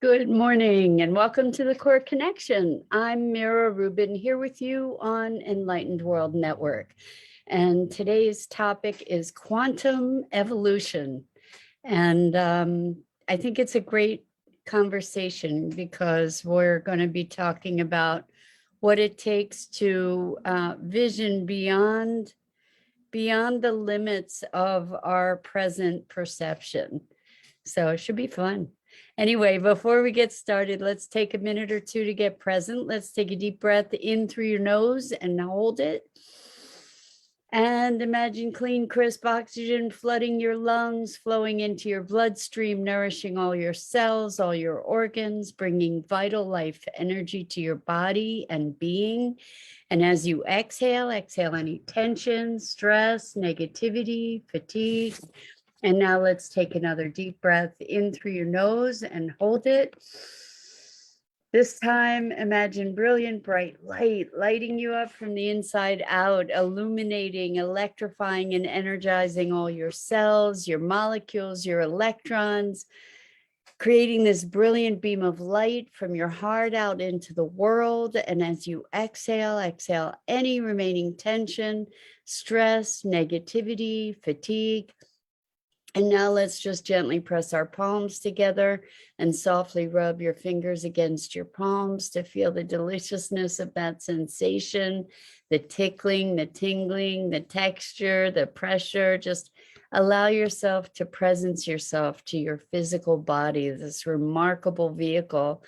Good morning and welcome to the Core Connection. I'm Mira Rubin here with you on Enlightened World Network. And today's topic is quantum evolution. And I think it's a great conversation because we're going to be talking about what it takes to vision beyond the limits of our present perception. So it should be fun. Anyway, before we get started, let's take a minute or two to get present. Let's take a deep breath in through your nose and hold it. And imagine clean, crisp oxygen flooding your lungs, flowing into your bloodstream, nourishing all your cells, all your organs, bringing vital life energy to your body and being. And as you exhale any tension, stress, negativity, fatigue. And now let's take another deep breath in through your nose and hold it. This time, imagine brilliant, bright light lighting you up from the inside out, illuminating, electrifying, and energizing all your cells, your molecules, your electrons, creating this brilliant beam of light from your heart out into the world. And as you exhale any remaining tension, stress, negativity, fatigue. And now let's just gently press our palms together and softly rub your fingers against your palms to feel the deliciousness of that sensation, the tickling, the tingling, the texture, the pressure. Just allow yourself to presence yourself to your physical body, this remarkable vehicle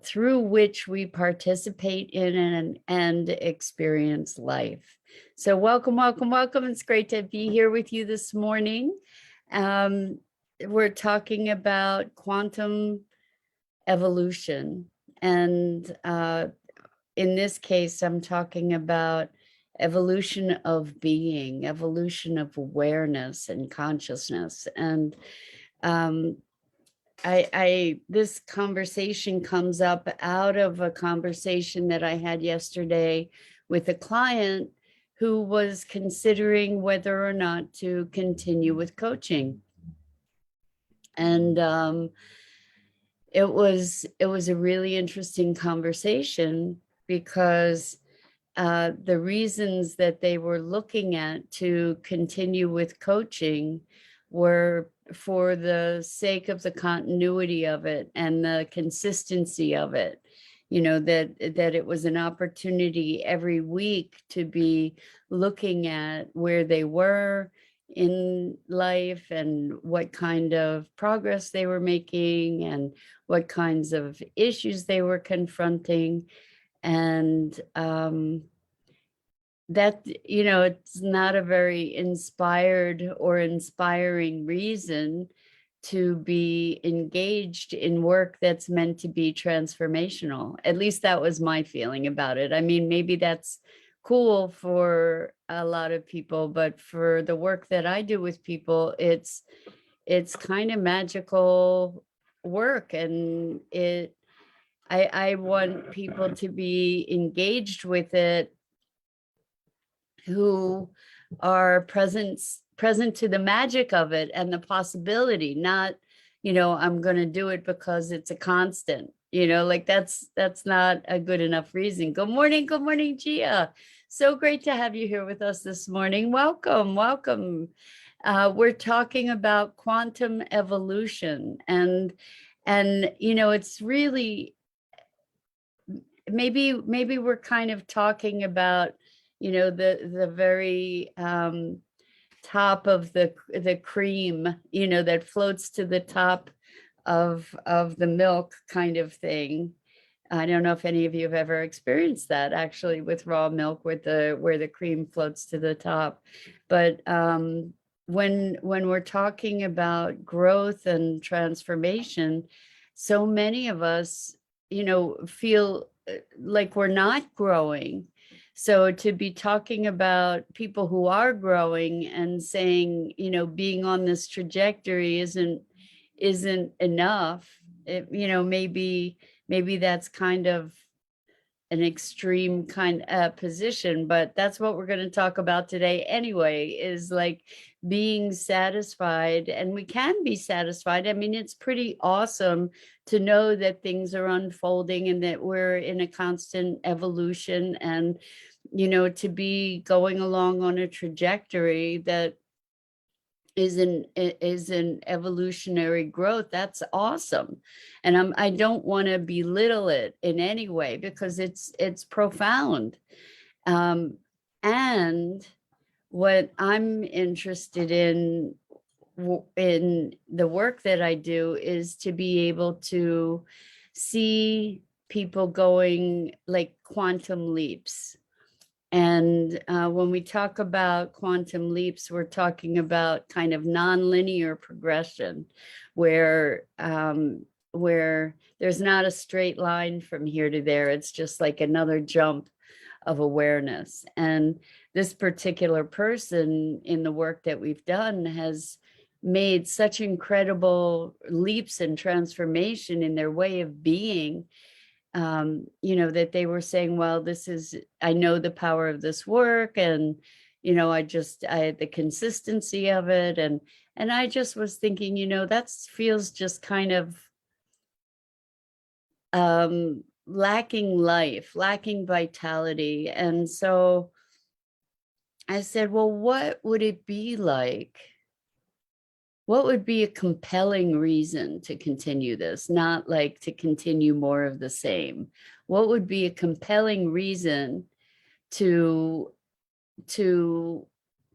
through which we participate in and experience life. So welcome. It's great to be here with you this morning. We're talking about quantum evolution. And in this case, I'm talking about evolution of being, evolution of awareness and consciousness. And this conversation comes up out of a conversation that I had yesterday with a client who was considering whether or not to continue with coaching. And it was a really interesting conversation because the reasons that they were looking at to continue with coaching were for the sake of the continuity of it and the consistency of it. You know, that it was an opportunity every week to be looking at where they were in life and what kind of progress they were making and what kinds of issues they were confronting. And that, you know, it's not a very inspired or inspiring reason to be engaged in work that's meant to be transformational. At least that was my feeling about it. I mean, maybe that's cool for a lot of people, but for the work that I do with people, it's kind of magical work. And I want people to be engaged with it who are present to the magic of it and the possibility, not, you know, I'm going to do it because it's a constant, you know, like that's not a good enough reason. Good morning, Gia. So great to have you here with us this morning. Welcome. We're talking about quantum evolution, and you know, it's really maybe we're kind of talking about, you know, the very top of the cream, you know, that floats to the top of the milk kind of thing. I don't know if any of you have ever experienced that actually with raw milk, with where the cream floats to the top. But when we're talking about growth and transformation, so many of us, you know, feel like we're not growing. So to be talking about people who are growing and saying, you know, being on this trajectory isn't enough, you know, maybe that's kind of an extreme kind of position, but that's what we're going to talk about today anyway, is like being satisfied. And we can be satisfied. I mean, it's pretty awesome to know that things are unfolding and that we're in a constant evolution, and, you know, to be going along on a trajectory that is an evolutionary growth. That's awesome. And I don't want to belittle it in any way, because it's profound. And what I'm interested in the work that I do is to be able to see people going like quantum leaps. And when we talk about quantum leaps, we're talking about kind of nonlinear progression, where there's not a straight line from here to there. It's just like another jump of awareness. And this particular person in the work that we've done has made such incredible leaps and transformation in their way of being, you know, that they were saying, well, I know the power of this work, and, you know, I had the consistency of it. And I just was thinking, you know, that feels just kind of lacking life, lacking vitality. And so I said, well, what would it be like? What would be a compelling reason to continue this? Not like to continue more of the same. What would be a compelling reason to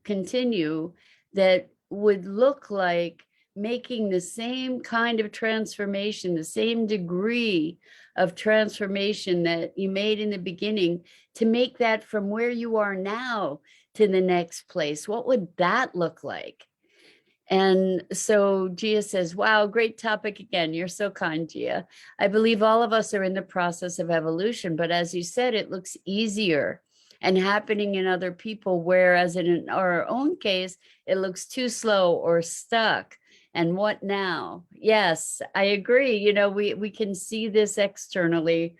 continue that would look like making the same kind of transformation, the same degree of transformation that you made in the beginning, to make that from where you are now to the next place? What would that look like? And so Gia says, wow, great topic again. You're so kind, Gia. I believe all of us are in the process of evolution, but as you said, it looks easier and happening in other people, whereas in our own case, it looks too slow or stuck. And what now? Yes, I agree. You know, we can see this externally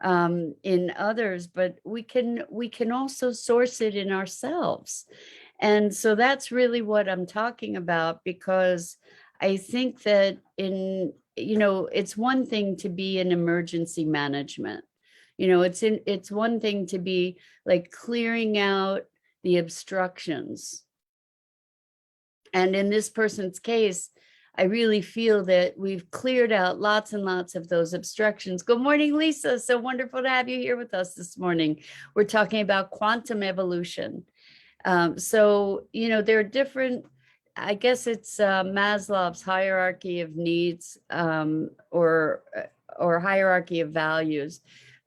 in others, but we can also source it in ourselves. And so that's really what I'm talking about, because I think that you know, it's one thing to be in emergency management. You know, it's one thing to be like clearing out the obstructions. And in this person's case, I really feel that we've cleared out lots and lots of those obstructions. Good morning, Lisa. So wonderful to have you here with us this morning. We're talking about quantum evolution. So, you know, there are different, I guess it's Maslow's hierarchy of needs, or hierarchy of values.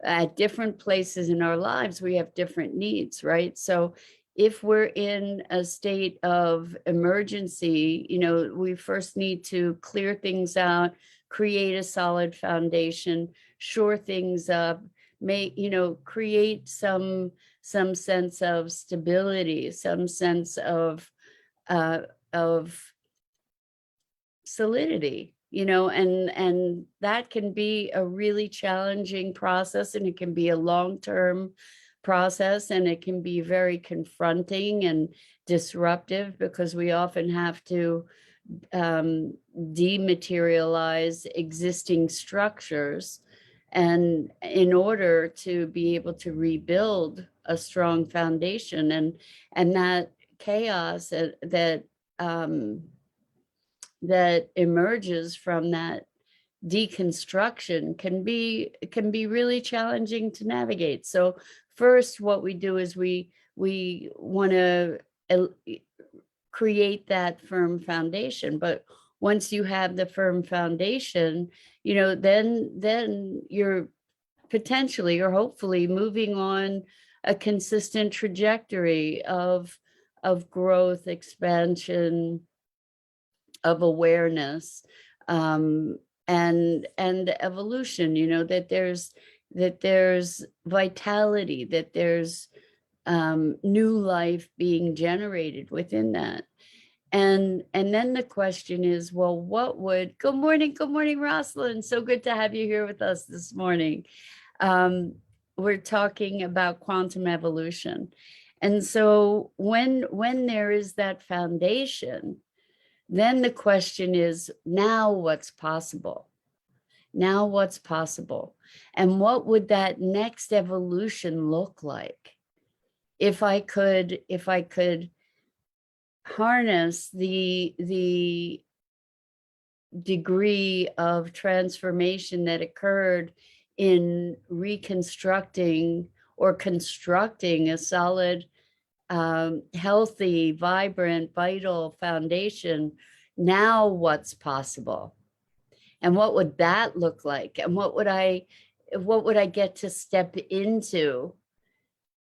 At different places in our lives, we have different needs, right? So if we're in a state of emergency, you know, we first need to clear things out, create a solid foundation, shore things up, you know, create some sense of stability, some sense of solidity, you know, and that can be a really challenging process, and it can be a long-term process, and it can be very confronting and disruptive, because we often have to dematerialize existing structures, and in order to be able to rebuild a strong foundation. And that chaos that emerges from that deconstruction can be really challenging to navigate. So first, what we do is we want to create that firm foundation. But once you have the firm foundation, you know, then you're potentially or hopefully moving on a consistent trajectory of growth, expansion, of awareness, and evolution. You know, that there's vitality, that there's new life being generated within that. And then the question is, well, good morning, Rosalind. So good to have you here with us this morning. we're talking about quantum evolution. And so when there is that foundation, then the question is, now what's possible? Now what's possible? And what would that next evolution look like? If I could harness the degree of transformation that occurred in reconstructing or constructing a solid, healthy, vibrant, vital foundation, now what's possible? And what would that look like? And what would I get to step into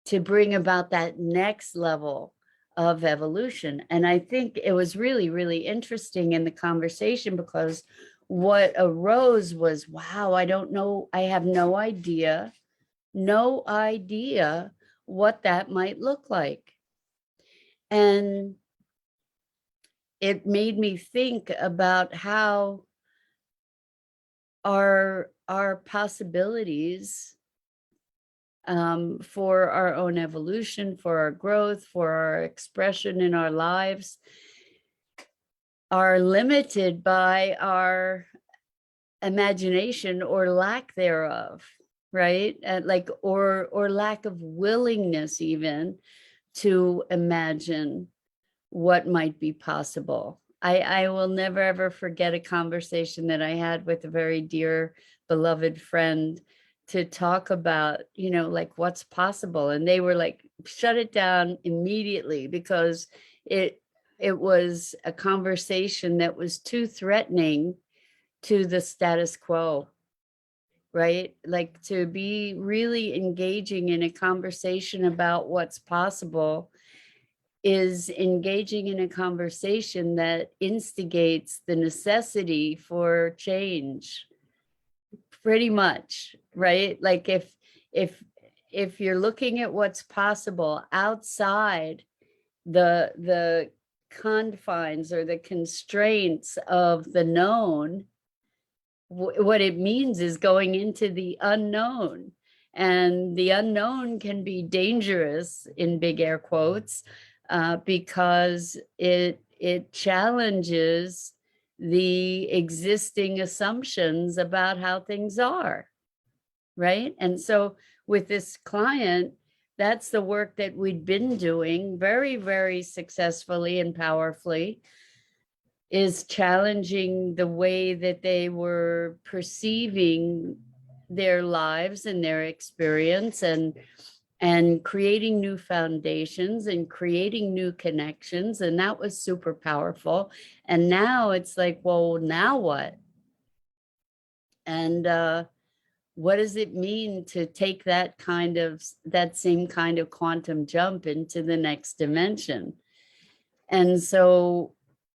to bring about that next level of evolution? And I think it was really, really interesting in the conversation, because what arose was, wow, I don't know, I have no idea what that might look like. And it made me think about how our possibilities, for our own evolution, for our growth, for our expression in our lives, are limited by our imagination or lack thereof, right? Like, or lack of willingness even to imagine what might be possible. I will never ever forget a conversation that I had with a very dear, beloved friend to talk about, like, what's possible. And they were like, shut it down immediately, because it was a conversation that was too threatening to the status quo, right? Like, to be really engaging in a conversation about what's possible is engaging in a conversation that instigates the necessity for change, pretty much, right? Like, if you're looking at what's possible outside the confines or the constraints of the known, what it means is going into the unknown. And the unknown can be dangerous, in big air quotes, because it challenges the existing assumptions about how things are, right? And so with this client, that's the work that we'd been doing very, very successfully and powerfully, is challenging the way that they were perceiving their lives and their experience, and creating new foundations and creating new connections. And that was super powerful. And now it's like, well, now what? And what does it mean to take that same kind of quantum jump into the next dimension? And so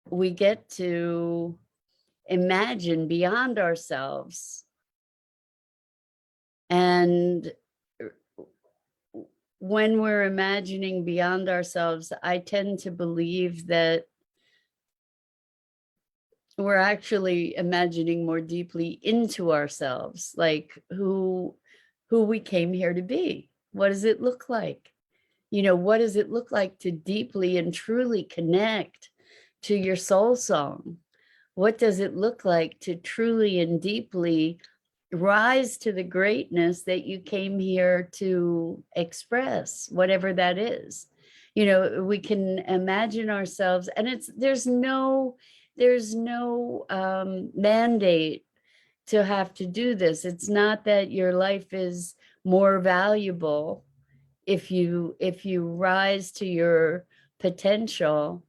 we get to imagine beyond ourselves. And when we're imagining beyond ourselves, I tend to believe that we're actually imagining more deeply into ourselves, like who we came here to be. What does it look like? What does it look like to deeply and truly connect to your soul song? What does it look like to truly and deeply rise to the greatness that you came here to express, whatever that is? We can imagine ourselves, and there's no mandate to have to do this. It's not that your life is more valuable if you rise to your potential,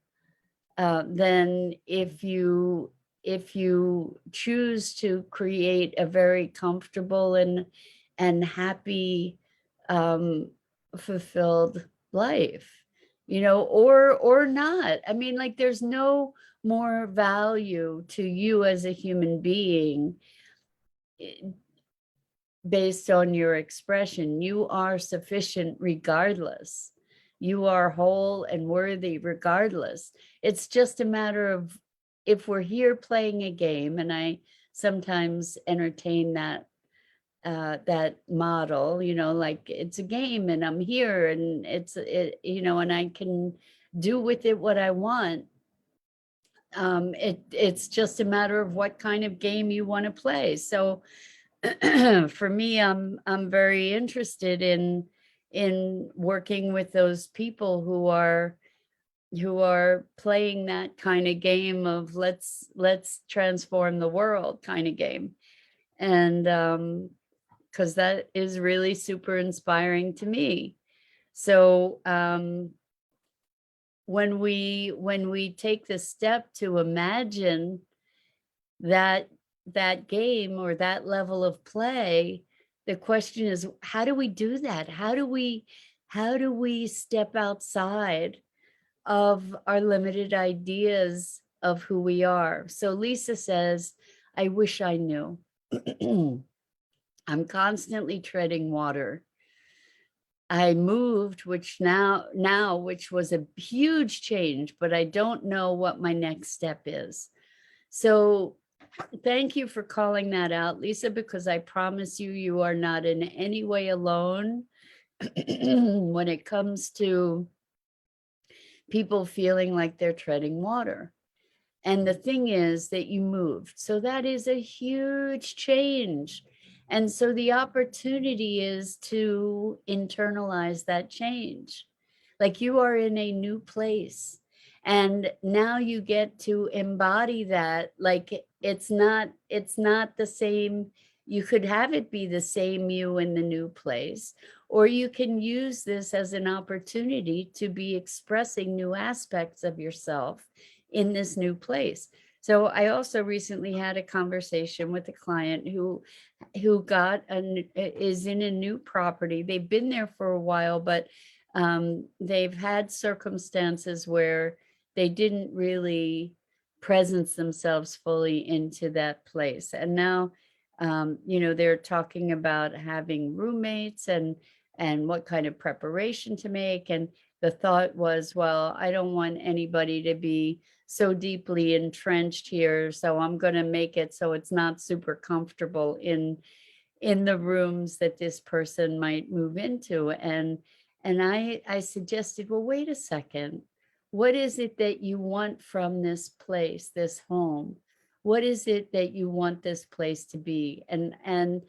then if you choose to create a very comfortable and happy, fulfilled life, or not. I mean, like, there's no more value to you as a human being based on your expression. You are sufficient regardless. You are whole and worthy regardless. It's just a matter of, if we're here playing a game, and I sometimes entertain that that model, like it's a game and I'm here and and I can do with it what I want. It's just a matter of what kind of game you want to play. So for me, I'm very interested in working with those people who are playing that kind of game of let's transform the world kind of game. And because that is really super inspiring to me. So when we take the step to imagine that game or that level of play, the question is, how do we do that? How do we step outside of our limited ideas of who we are? So Lisa says, I wish I knew. I'm constantly treading water. I moved, which which was a huge change, but I don't know what my next step is. So thank you for calling that out, Lisa, because I promise you, you are not in any way alone when it comes to people feeling like they're treading water. And the thing is that you moved. So that is a huge change. And so the opportunity is to internalize that change. Like you are in a new place. And now you get to embody that. Like it's not the same. You could have it be the same you in the new place, or you can use this as an opportunity to be expressing new aspects of yourself in this new place. So I also recently had a conversation with a client who is in a new property. They've been there for a while, but they've had circumstances where they didn't really presence themselves fully into that place. And now, they're talking about having roommates and what kind of preparation to make. And the thought was, well, I don't want anybody to be so deeply entrenched here, so I'm going to make it so it's not super comfortable in the rooms that this person might move into. And I suggested, well, wait a second. What is it that you want from this place, this home? What is it that you want this place to be? And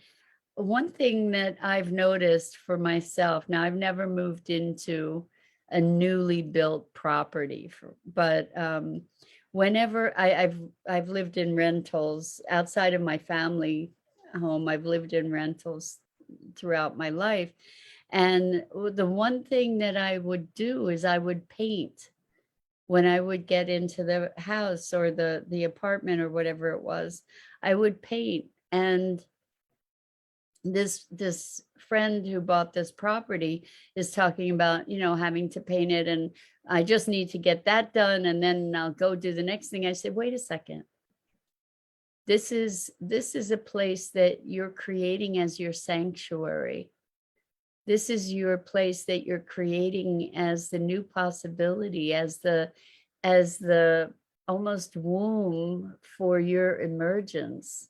one thing that I've noticed for myself, now I've never moved into a newly built property, but whenever I've lived in rentals outside of my family home, I've lived in rentals throughout my life. And the one thing that I would do is I would paint when I would get into the house or the apartment or whatever it was. I would paint. And this friend who bought this property is talking about, having to paint it, and I just need to get that done and then I'll go do the next thing. I said, wait a second. This is a place that you're creating as your sanctuary. This is your place that you're creating as the new possibility, as the almost womb for your emergence.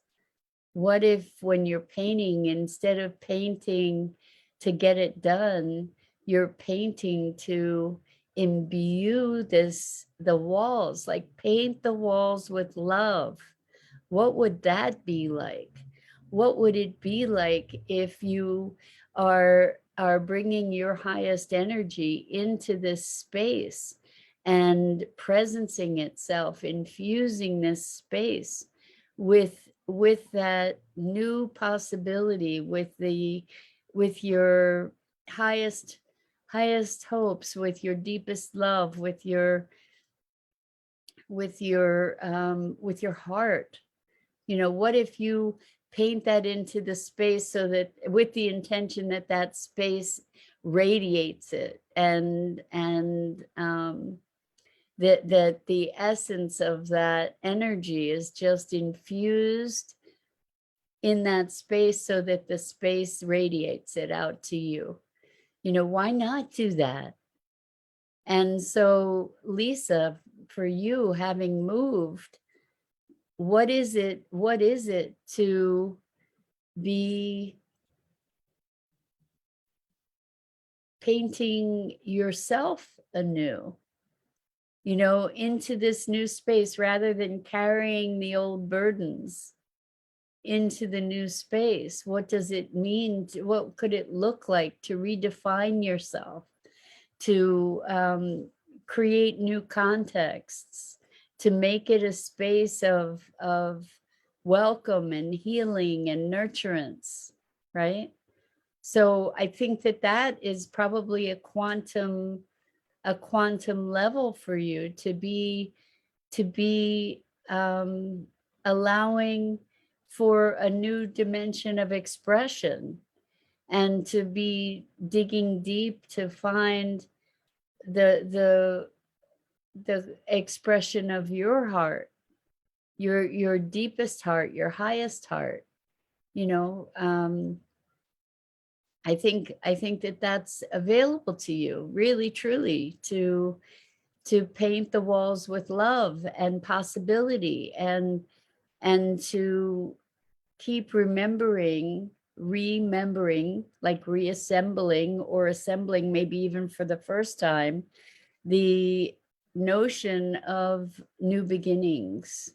What if when you're painting, instead of painting to get it done, you're painting to imbue the walls, like paint the walls with love? What would that be like? What would it be like if you are bringing your highest energy into this space and presencing itself, infusing this space with that new possibility, with your highest hopes, with your deepest love, with your heart? What if you paint that into the space so that, with the intention that that space radiates it, and that the essence of that energy is just infused in that space so that the space radiates it out to you? Why not do that? And so, Lisa, for you, having moved, what is it to be painting yourself anew, into this new space, rather than carrying the old burdens into the new space. What does it mean? What could it look like to redefine yourself, to create new contexts, to make it a space of welcome and healing and nurturance, right? So I think that is probably a quantum level for you to be allowing for a new dimension of expression, and to be digging deep to find the expression of your heart, your deepest heart, your highest heart. I think that's available to you, really, truly, to paint the walls with love and possibility, and to keep remembering, like reassembling or assembling, maybe even for the first time, the notion of new beginnings,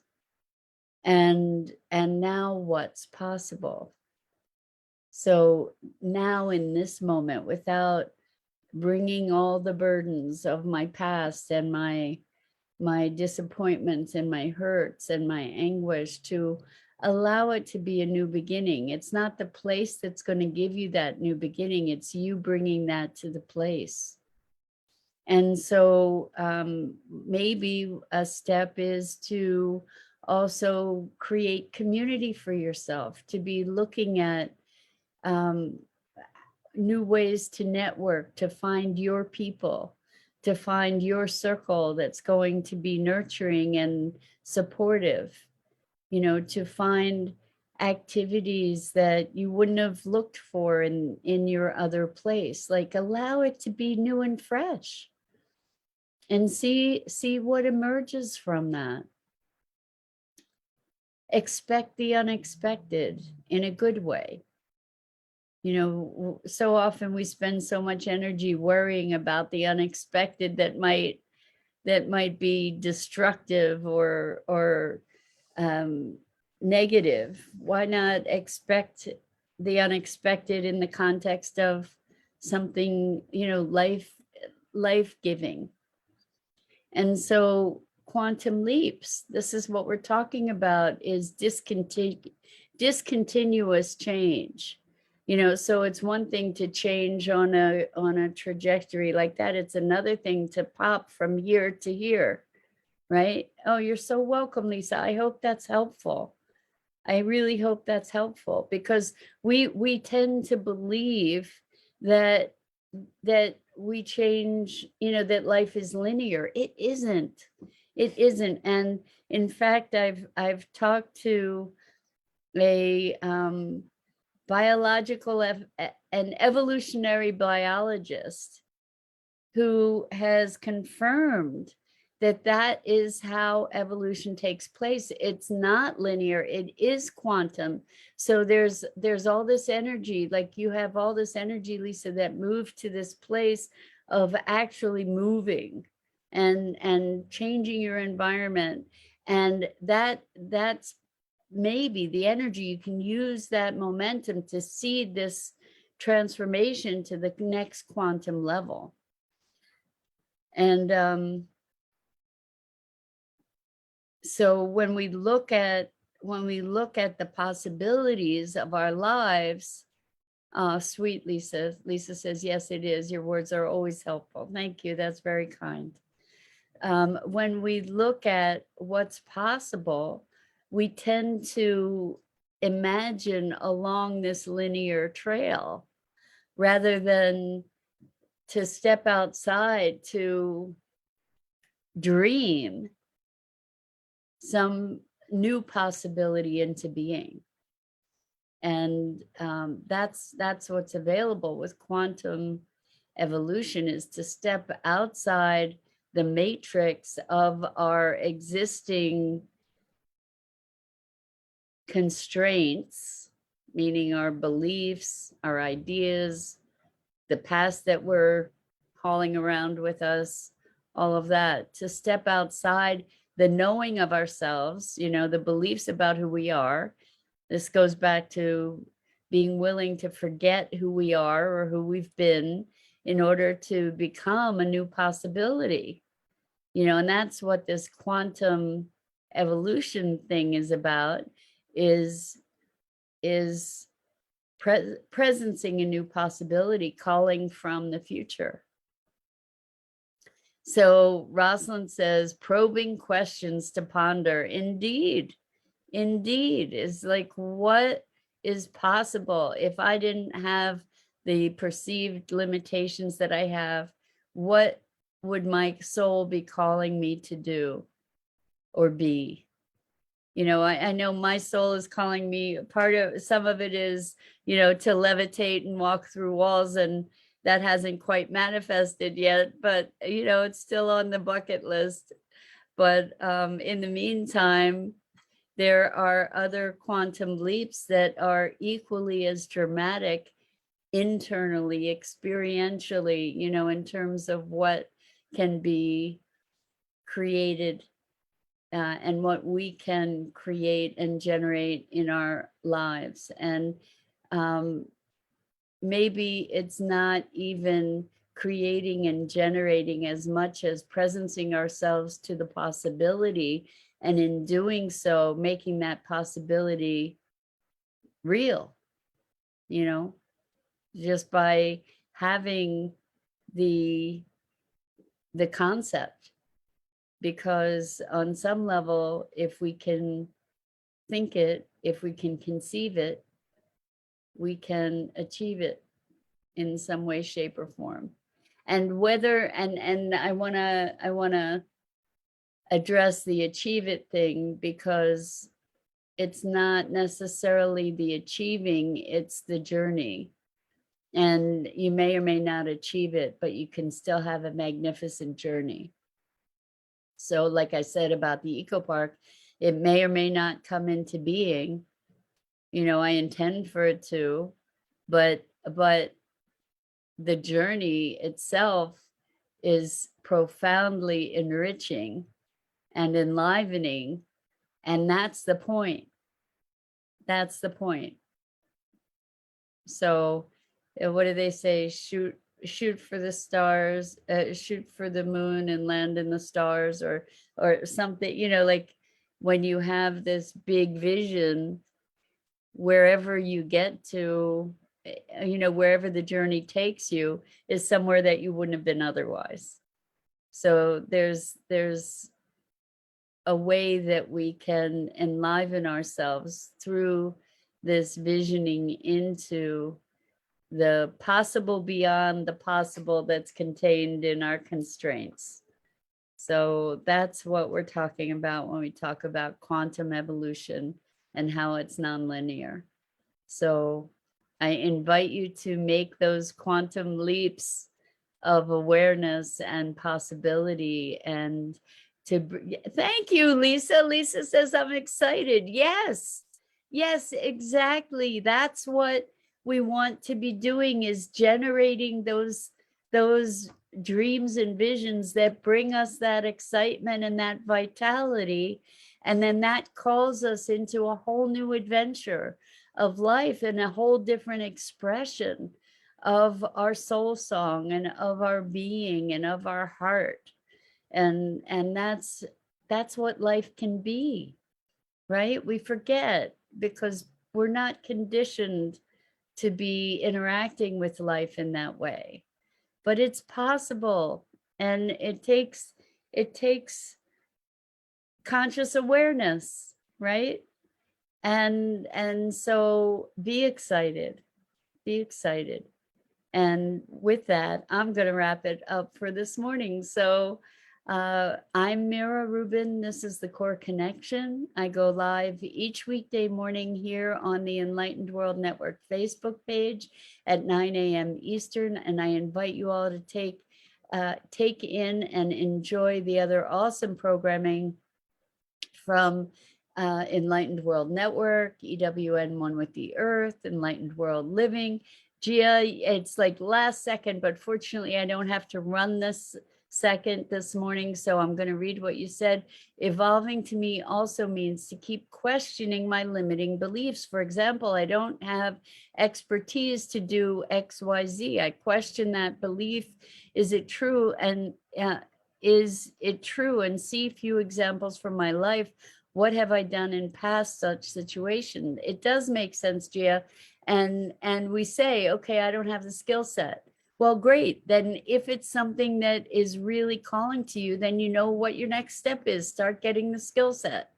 and now what's possible. So now, in this moment, without bringing all the burdens of my past and my disappointments and my hurts and my anguish, to allow it to be a new beginning. It's not the place that's going to give you that new beginning. It's you bringing that to the place. And so maybe a step is to also create community for yourself, to be looking at new ways to network, to find your people, to find your circle that's going to be nurturing and supportive, to find activities that you wouldn't have looked for in your other place. Like, allow it to be new and fresh, and see what emerges from that. Expect the unexpected in a good way. So often we spend so much energy worrying about the unexpected that might be destructive or negative. Why not expect the unexpected in the context of something, life-giving? And so quantum leaps, this is what we're talking about, is discontinuous change. So it's one thing to change on a trajectory like that. It's another thing to pop from year to year, right? Oh, you're so welcome, Lisa. I hope that's helpful. I really hope that's helpful, because we tend to believe that we change, that life is linear. It isn't. And in fact, I've talked to a biological an evolutionary biologist who has confirmed that is how evolution takes place. It's not linear, it is quantum. So there's all this energy, like you have all this energy, Lisa, that moved to this place of actually moving and changing your environment. And that's maybe the energy. You can use that momentum to seed this transformation to the next quantum level. And so when we look at the possibilities of our lives, sweet Lisa says, yes, it is. Your words are always helpful. Thank you. That's very kind. When we look at what's possible, we tend to imagine along this linear trail rather than to step outside to dream some new possibility into being. And that's what's available with quantum evolution, is to step outside the matrix of our existing constraints, meaning our beliefs, our ideas, the past that we're hauling around with us, all of that, to step outside the knowing of ourselves, the beliefs about who we are. This goes back to being willing to forget who we are or who we've been in order to become a new possibility. And that's what this quantum evolution thing is about, is presencing a new possibility, calling from the future. So Rosalind says, probing questions to ponder. Indeed, is like, what is possible? If I didn't have the perceived limitations that I have, what would my soul be calling me to do or be? I know my soul is calling me, some of it is, to levitate and walk through walls, and that hasn't quite manifested yet, but, it's still on the bucket list. But in the meantime, there are other quantum leaps that are equally as dramatic internally, experientially, in terms of what can be created and what we can create and generate in our lives. And maybe it's not even creating and generating as much as presencing ourselves to the possibility, and in doing so, making that possibility real, just by having the concept. Because on some level, if we can think it, if we can conceive it, we can achieve it in some way, shape, or form. And whether, and I wanna address the achieve it thing, because it's not necessarily the achieving, it's the journey. And you may or may not achieve it, but you can still have a magnificent journey. So like I said about the eco park, it may or may not come into being. I intend for it to, but the journey itself is profoundly enriching and enlivening. And that's the point. That's the point. So what do they say? Shoot for the stars, shoot for the moon and land in the stars, or something, like when you have this big vision, wherever you get to, wherever the journey takes you is somewhere that you wouldn't have been otherwise. So there's a way that we can enliven ourselves through this visioning into the possible beyond the possible that's contained in our constraints. So that's what we're talking about when we talk about quantum evolution and how it's nonlinear. So I invite you to make those quantum leaps of awareness and possibility. And thank you, Lisa. Lisa says, I'm excited. Yes, exactly. That's what we want to be doing, is generating those dreams and visions that bring us that excitement and that vitality. And then that calls us into a whole new adventure of life and a whole different expression of our soul song and of our being and of our heart. And that's what life can be, right? We forget because we're not conditioned to be interacting with life in that way, but it's possible. And it takes conscious awareness, right? And so be excited. And with that, I'm going to wrap it up for this morning. So I'm Mira Rubin. This is the Core Connection. I go live each weekday morning here on the Enlightened World Network Facebook page at 9 a.m. Eastern. And I invite you all to take in and enjoy the other awesome programming from Enlightened World Network, EWN One with the Earth, Enlightened World Living, Gia, it's like last second, but fortunately I don't have to run this second this morning. So I'm going to read what you said. Evolving to me also means to keep questioning my limiting beliefs. For example, I don't have expertise to do X, Y, Z. I question that belief. Is it true? And is it true? And see a few examples from my life. What have I done in past such situation? It does make sense, Gia. And we say, okay, I don't have the skill set. Well, great. Then if it's something that is really calling to you, then you know what your next step is. Start getting the skill set,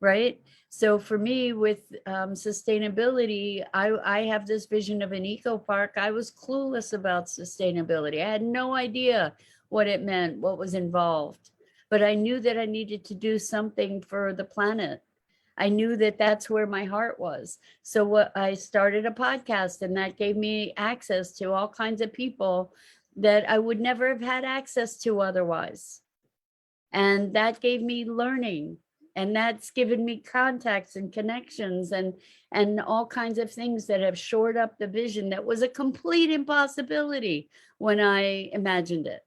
right? So for me with sustainability, I have this vision of an eco park. I was clueless about sustainability. I had no idea what it meant, what was involved, but I knew that I needed to do something for the planet. I knew that that's where my heart was. So what I started a podcast, and that gave me access to all kinds of people that I would never have had access to otherwise. And that gave me learning, and that's given me contacts and connections and all kinds of things that have shored up the vision that was a complete impossibility when I imagined it.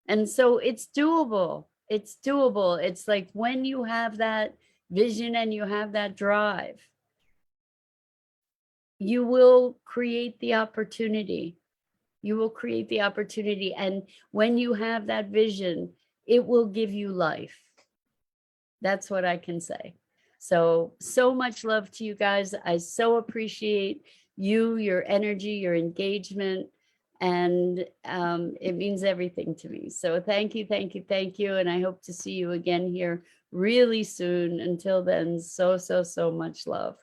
And so it's doable. It's doable. It's like when you have that vision and you have that drive, you will create the opportunity. You will create the opportunity. And when you have that vision, it will give you life. That's what I can say. So much love to you guys. I so appreciate you, your energy, your engagement, and it means everything to me. So thank you, thank you, thank you. And I hope to see you again here really soon. Until then, so much love.